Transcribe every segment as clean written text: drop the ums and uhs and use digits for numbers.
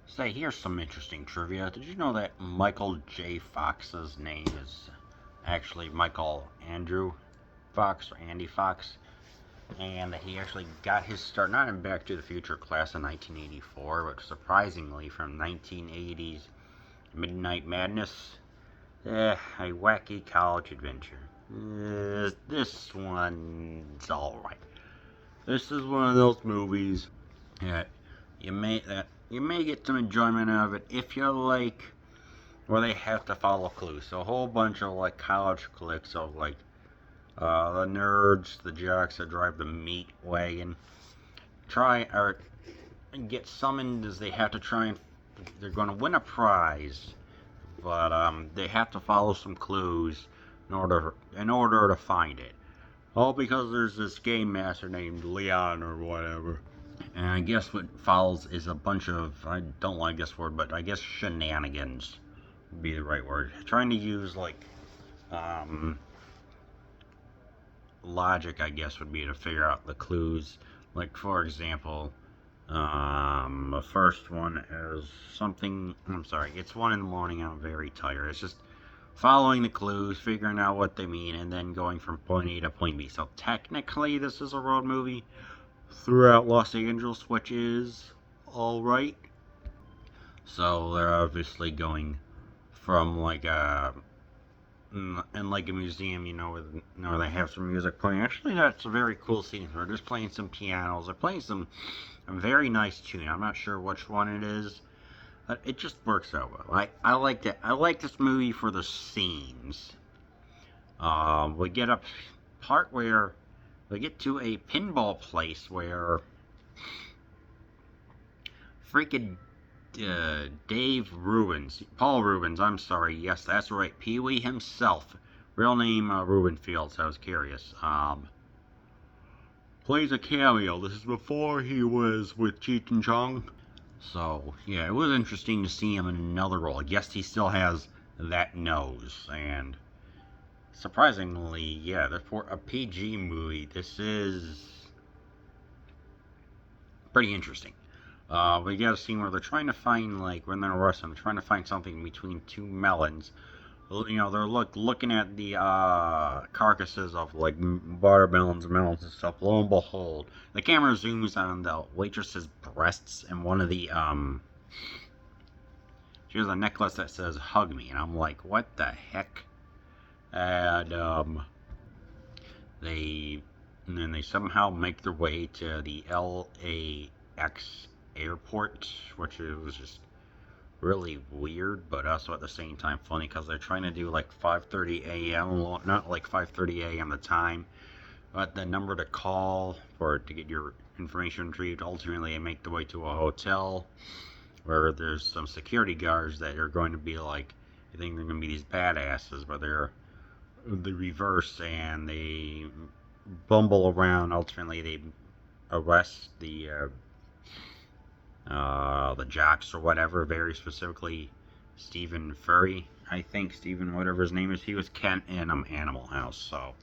Say, here's some interesting trivia. Did you know that Micharl J Fox's name is actually Michael Andrew Fox or Andy Fox? And that he actually got his start not in Back to the Future class in 1984, but surprisingly from 1980's Midnight Madness, a wacky college adventure. This one's alright. This is one of those movies that you may get some enjoyment out of it if you like where they have to follow clues. So a whole bunch of like college cliques of like the nerds, the jocks that drive the meat wagon, try or get summoned as they have to try and they're going to win a prize, but they have to follow some clues in order to find it. All because there's this game master named Leon or whatever. And I guess what follows is a bunch of, I don't like this word, but I guess shenanigans would be the right word. Trying to use like logic, I guess, would be to figure out the clues. Like, for example, the first one is something, I'm sorry, it's 1 in the morning, I'm very tired. It's just following the clues, figuring out what they mean, and then going from point A to point B. So technically, this is a road movie throughout Los Angeles, which is alright. So they're obviously going from like a in like a museum, where they have some music playing. Actually, that's a very cool scene. They're just playing some pianos. They're playing some a very nice tune. I'm not sure which one it is, but it just works out well. I like that. I like this movie for the scenes. We get a part where we get to a pinball place where freaking Paul Rubens, I'm sorry, yes, that's right, Pee Wee himself, real name Ruben Fields, I was curious, plays a cameo. This is before he was with Cheech and Chong. So, yeah, it was interesting to see him in another role. Yes, he still has that nose, and surprisingly, yeah, for a PG movie, this is pretty interesting. We got a scene where they're trying to find, like, when they're arrested, they're trying to find something between two melons. They're looking at the carcasses of, like, watermelons and melons and stuff. Lo and behold, the camera zooms on the waitress's breasts, and one of the, she has a necklace that says, "Hug me," and I'm like, what the heck? And, and then they somehow make their way to the LAX airport, which was just really weird, but also at the same time funny because they're trying to do like 5:30 a.m. Not like 5:30 a.m. the time, but the number to call to get your information retrieved. Ultimately, they make their way to a hotel where there's some security guards that are going to be like, I think they're going to be these badasses, but they're the reverse, and they bumble around. Ultimately, they arrest the jocks or whatever. Very specifically, Stephen Furry. I think Stephen, whatever his name is, he was Kent in Animal House. So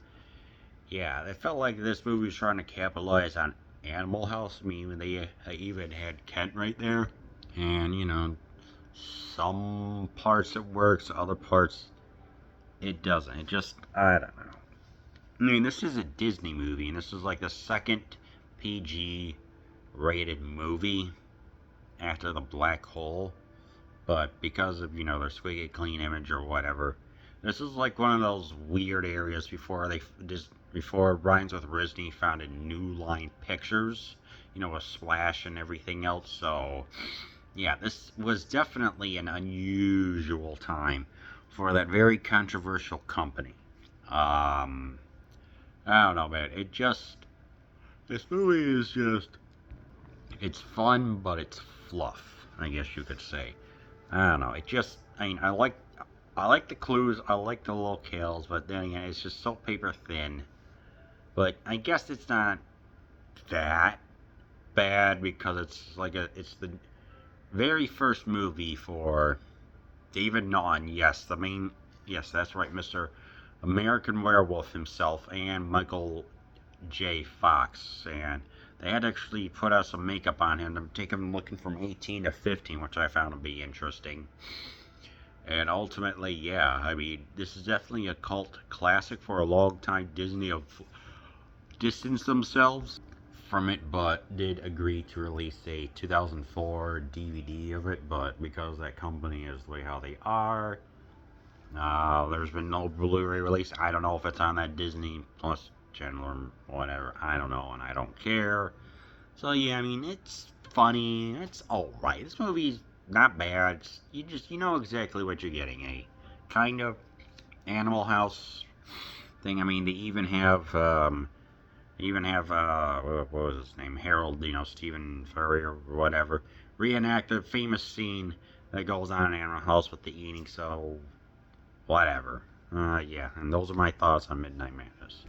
yeah, it felt like this movie was trying to capitalize on Animal House. I mean, they even had Kent right there, and some parts it works, other parts it doesn't. It just, I don't know. I mean, this is a Disney movie, and this is like the second PG rated movie after The Black Hole. But because of, their squeaky clean image or whatever, this is like one of those weird areas before Ryan's with Disney founded New Line Pictures, with Splash and everything else. So, yeah, this was definitely an unusual time for that very controversial company. I don't know, man. This movie is just, it's fun, but it's fluff, I guess you could say. I don't know. I like the clues, I like the locales, but then again, it's just so paper thin. But I guess it's not that bad because it's the very first movie for David Naughton. Yes, that's right, Mr. American Werewolf himself, and Michael J Foxs, and they had to actually put some makeup on him to take him looking from 18 to 15, which I found to be interesting. And ultimately, yeah, I mean, this is definitely a cult classic. For a long time, Disney have distanced themselves from it, but did agree to release a 2004 DVD of it. But because that company is the way how they are, there's been no Blu-ray release. I don't know if it's on that Disney Plus channel or whatever. I don't know, and I don't care. So yeah, I mean, it's funny. It's alright. This movie's not bad. You know exactly what you're getting. A kind of Animal House thing. I mean, they even have what was his name? Harold, Stephen Furry or whatever, reenact a famous scene that goes on in Animal House with the eating. So whatever. Yeah, and those are my thoughts on Midnight Madness.